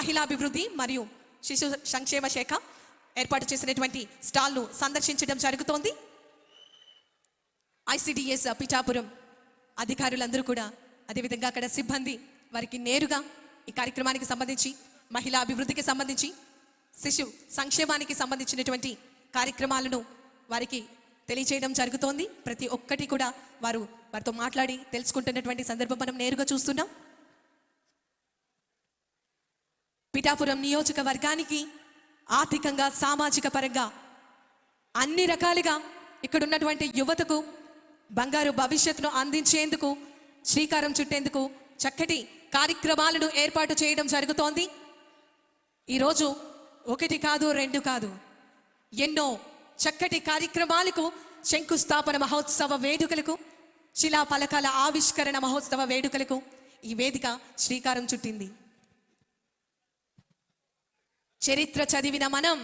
మహిళాభివృద్ధి మరియు శిశు సంక్షేమ శాఖ ఏర్పాటు చేసినటువంటి స్టాల్ను సందర్శించడం జరుగుతోంది. ICDS పిఠాపురం అధికారులందరూ కూడా, అదేవిధంగా అక్కడ సిబ్బంది వారికి నేరుగా ఈ కార్యక్రమానికి సంబంధించి, మహిళా అభివృద్ధికి సంబంధించి, శిశు సంక్షేమానికి సంబంధించినటువంటి కార్యక్రమాలను వారికి తెలియచేయడం జరుగుతోంది. ప్రతి ఒక్కటి కూడా వారితో మాట్లాడి తెలుసుకుంటున్నటువంటి సందర్భం మనం నేరుగా చూస్తున్నాం. పిఠాపురం నియోజకవర్గానికి ఆర్థికంగా, సామాజిక పరంగా అన్ని రకాలుగా ఇక్కడ ఉన్నటువంటి యువతకు బంగారు భవిష్యత్తును అందించేందుకు శ్రీకారం చుట్టేందుకు చక్కటి కార్యక్రమాలను ఏర్పాటు చేయడం జరుగుతోంది. ఈరోజు ఒకటి కాదు, రెండు కాదు, ఎన్నో చక్కటి కార్యక్రమాలకు శంకుస్థాపన మహోత్సవ వేడుకలకు, శిలా పలకాల ఆవిష్కరణ మహోత్సవ వేడుకలకు ఈ వేదిక శ్రీకారం చుట్టింది. చరిత్ర చదివిన మనం